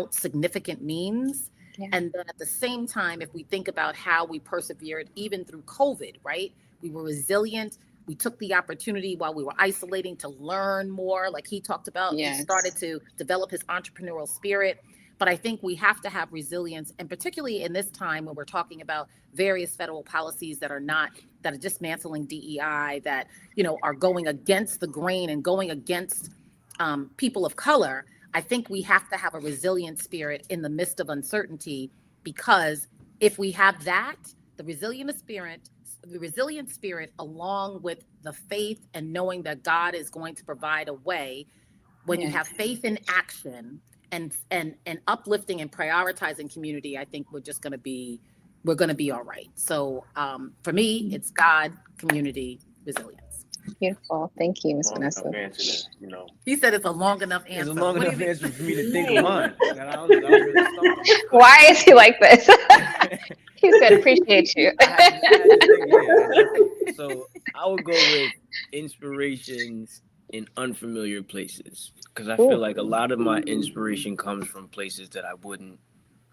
significant means. Yeah. And then at the same time, if we think about how we persevered even through COVID, right? We were resilient. We took the opportunity while we were isolating to learn more, like he talked about. Yes. He started to develop his entrepreneurial spirit. But I think we have to have resilience, and particularly in this time when we're talking about various federal policies that are dismantling DEI, that are going against the grain and going against people of color. I think we have to have a resilient spirit in the midst of uncertainty, because if we have that, the resilient spirit, along with the faith and knowing that God is going to provide a way, when you have faith in action and uplifting and prioritizing community, I think we're going to be all right. So for me, it's God, community, resilience. Beautiful. Thank you, Ms. Vanessa. He said it's a long enough answer. It's a long enough answer for me to think of mine. I was really stumped. Why is he like this? He said, appreciate you. So I would go with inspirations in unfamiliar places, because I feel like a lot of my inspiration comes from places that I wouldn't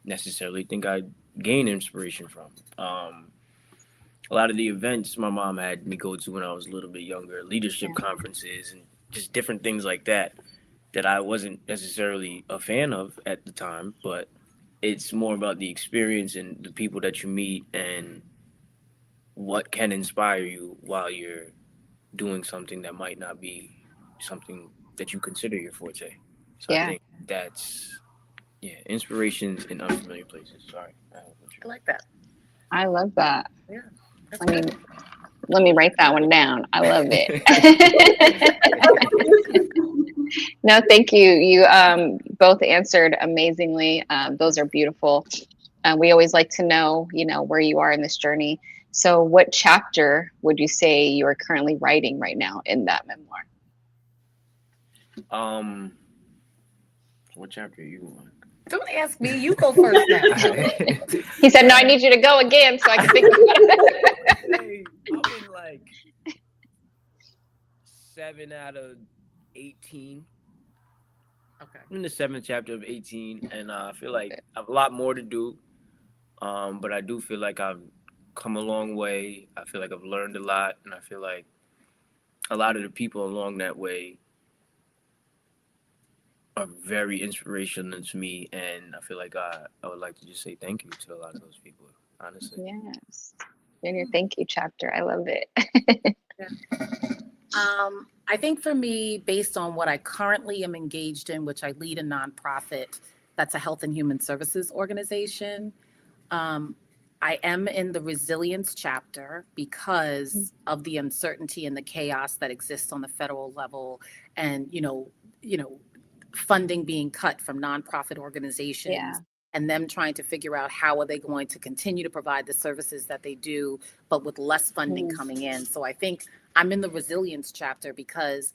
necessarily think I'd gain inspiration from. A lot of the events my mom had me go to when I was a little bit younger, leadership conferences and just different things like that I wasn't necessarily a fan of at the time, but it's more about the experience and the people that you meet and what can inspire you while you're doing something that might not be something that you consider your forte. So I think that's inspirations in unfamiliar places. Sorry. I like that. I love that. Yeah. Let me write that one down. I love it. No, thank you. You both answered amazingly. Those are beautiful. We always like to know, where you are in this journey. So what chapter would you say you are currently writing right now in that memoir? What chapter are you on? Don't ask me. You go first now. He said, no, I need you to go again so I can think about it. I'm in like 7 out of 18. Okay. I'm in the 7th chapter of 18, and I feel like I have a lot more to do. But I do feel like I've come a long way. I feel like I've learned a lot, and I feel like a lot of the people along that way are very inspirational to me, and I feel like I would like to just say thank you to a lot of those people, honestly. Yes. In your thank you chapter. I love it. I think for me, based on what I currently am engaged in, which I lead a nonprofit that's a health and human services organization, I am in the resilience chapter because of the uncertainty and the chaos that exists on the federal level, and funding being cut from nonprofit organizations, and them trying to figure out how are they going to continue to provide the services that they do, but with less funding coming in. So I think I'm in the resilience chapter because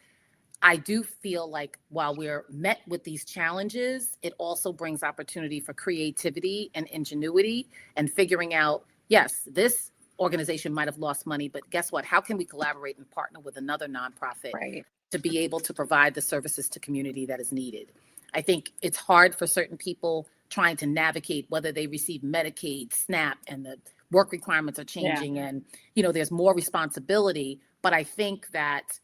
I do feel like while we're met with these challenges, it also brings opportunity for creativity and ingenuity and figuring out, yes, this organization might have lost money, but guess what? How can we collaborate and partner with another nonprofit to be able to provide the services to community that is needed? I think it's hard for certain people trying to navigate whether they receive Medicaid, SNAP, and the work requirements are changing and, there's more responsibility. But I think that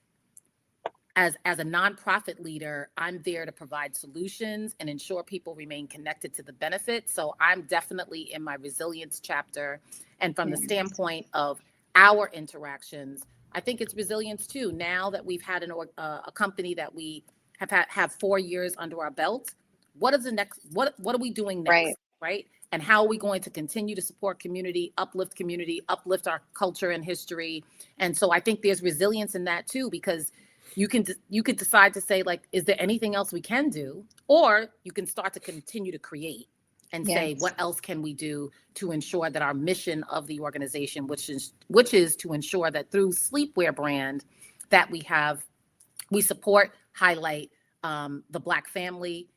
as a nonprofit leader, I'm there to provide solutions and ensure people remain connected to the benefits. So I'm definitely in my resilience chapter. And from the standpoint of our interactions, I think it's resilience too. Now that we've had a company that we have 4 years under our belt, what is the next? What are we doing next? Right? And how are we going to continue to support community, uplift our culture and history? And so I think there's resilience in that too, because you could decide to say, like, is there anything else we can do? Or you can start to continue to create and say, what else can we do to ensure that our mission of the organization, which is to ensure that through sleepwear brand that we support, highlight the Black family,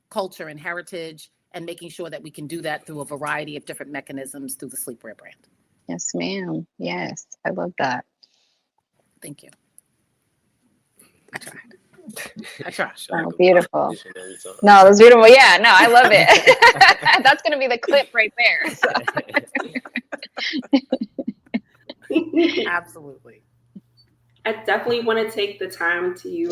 culture and heritage, and making sure that we can do that through a variety of different mechanisms through the sleepwear brand. Yes, ma'am. Yes, I love that. Thank you. I tried. Oh, beautiful. No, that's beautiful. Yeah, no, I love it. That's going to be the clip right there. So. Absolutely. I definitely want to take the time to you,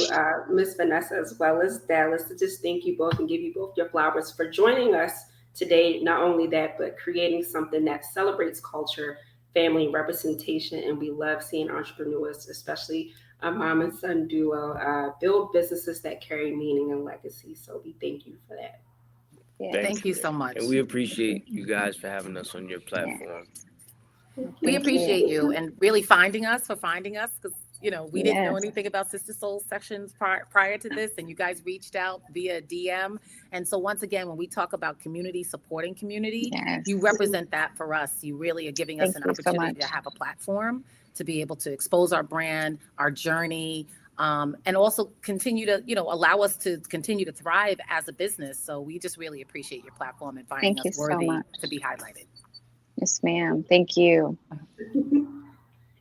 Miss Vanessa, as well as Dallas, to just thank you both and give you both your flowers for joining us today. Not only that, but creating something that celebrates culture, family representation, and we love seeing entrepreneurs, especially a mom and son duo, build businesses that carry meaning and legacy. So we thank you for that. Yeah. Thank you so much. And we appreciate you guys for having us on your platform. We appreciate you and really finding us, because we didn't know anything about Sister Soul sections prior to this, and you guys reached out via DM. And so once again, when we talk about community supporting community, you represent that for us. You really are giving us an opportunity to have a platform to be able to expose our brand, our journey, and also continue to, allow us to continue to thrive as a business. So we just really appreciate your platform and finding us worthy to be highlighted. Yes, ma'am. Thank you.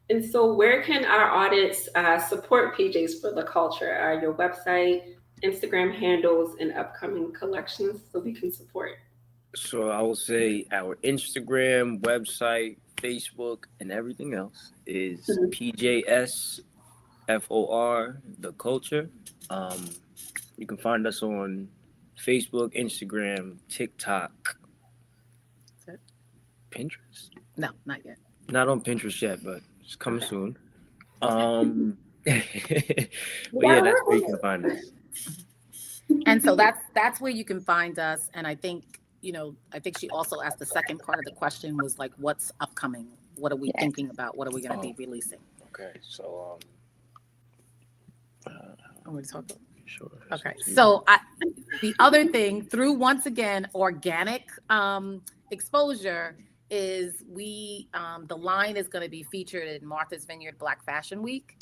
And so where can our audience support PJs for the culture? Your website, Instagram handles, and upcoming collections so we can support? So I will say our Instagram, website, Facebook, and everything else is PJS FOR, the culture. You can find us on Facebook, Instagram, TikTok, Pinterest. No, not yet. Not on Pinterest yet, but it's coming soon. But yeah, that's where you can find us. And so that's where you can find us. And I think she also asked the second part of the question was like, what's upcoming? What are we thinking about? What are we going to be releasing? Okay, so I want to talk about. Sure. Okay, so the other thing, through once again organic exposure, is the line is going to be featured in Martha's Vineyard Black Fashion Week.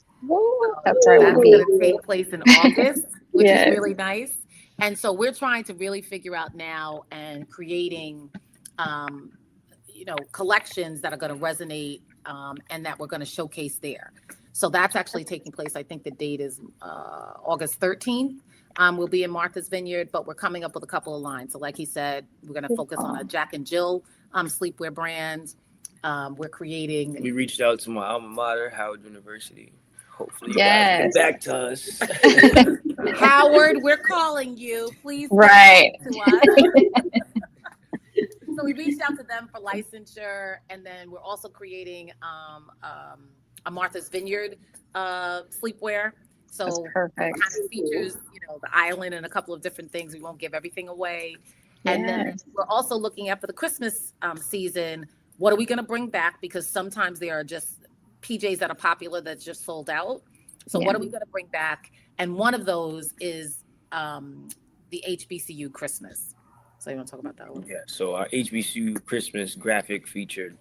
That's right. That's going to take place in August, which is really nice. And so we're trying to really figure out now and creating, collections that are going to resonate and that we're going to showcase there. So that's actually taking place. I think the date is August 13th. We'll be in Martha's Vineyard, but we're coming up with a couple of lines. So like he said, we're going to focus on a Jack and Jill sleepwear brand. We're creating. We reached out to my alma mater, Howard University. Hopefully you guys get back to us. Howard, we're calling you. Please to us. So we reached out to them for licensure, and then we're also creating a Martha's Vineyard sleepwear. So it kind of features, the island and a couple of different things. We won't give everything away. And then we're also looking at for the Christmas season, what are we going to bring back? Because sometimes there are just PJs that are popular that's just sold out. So what are we going to bring back? And one of those is the HBCU Christmas. So you want to talk about that one? Yeah, so our HBCU Christmas graphic featured.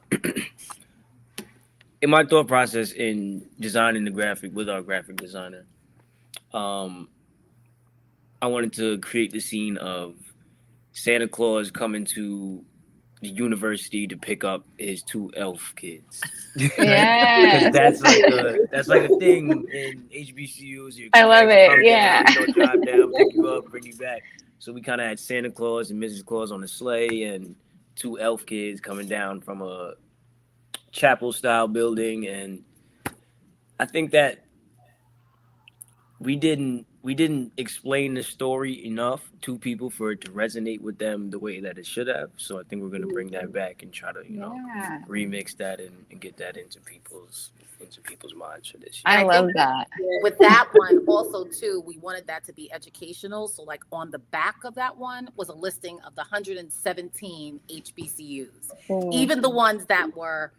In my thought process in designing the graphic with our graphic designer, I wanted to create the scene of Santa Claus coming to the university to pick up his 2 elf kids. Yes. Because that's like a thing in HBCUs. Your I love parents it. come Yeah. down, drive down, pick you up, bring you back. So we kind of had Santa Claus and Mrs. Claus on the sleigh, and 2 elf kids coming down from a chapel style building. And I think that we didn't explain the story enough to people for it to resonate with them the way that it should have. So I think we're gonna bring that back and try to Yeah. remix that and get that into people's minds for this year. I I love think that. with that one also too, we wanted that to be educational. So like on the back of that one was a listing of the 117 HBCUs, even the ones that were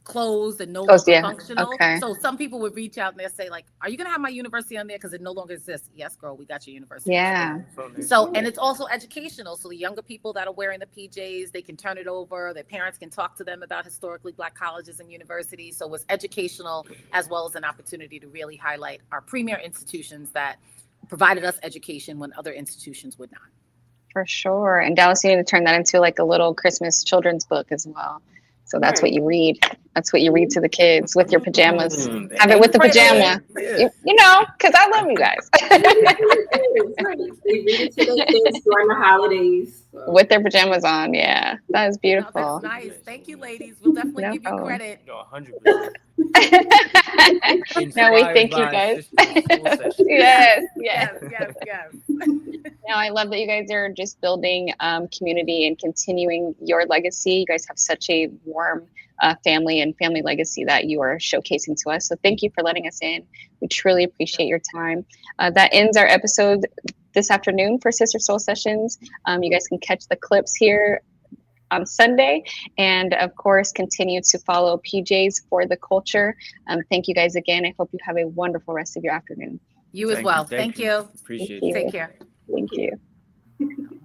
closed and no longer yeah. functional. Okay. So some people would reach out and they'll say like, are you going to have my university on there? Because it no longer exists. Yes, girl, we got your university. Yeah. So, and it's also educational. So the younger people that are wearing the PJs, they can turn it over. Their parents can talk to them about historically Black colleges and universities. So it's educational as well as an opportunity to really highlight our premier institutions that provided us education when other institutions would not. For sure. And Dallas, you need to turn that into like a little Christmas children's book as well. So that's what you read. That's what you read to the kids with your pajamas. Have it with the pajama. Yeah. You know, because I love you guys. They read it to their kids during the holidays. So. With their pajamas on. Yeah, that is Oh, beautiful. that's nice. Thank you, ladies. We'll definitely No give you problem. credit. No, 100%. No, we thank you guys. Yes, yes. Yes. No, I love that you guys are just building community and continuing your legacy. You guys have such a warm family and family legacy that you are showcasing to us. So thank you for letting us in. We truly appreciate your time. That ends our episode this afternoon for Sister Soul Sessions. You guys can catch the clips here on Sunday, and of course continue to follow PJs for the culture. Thank you guys again. I hope you have a wonderful rest of your afternoon. You as well. Thank you. Appreciate Thank it. you. Take care. Thank you.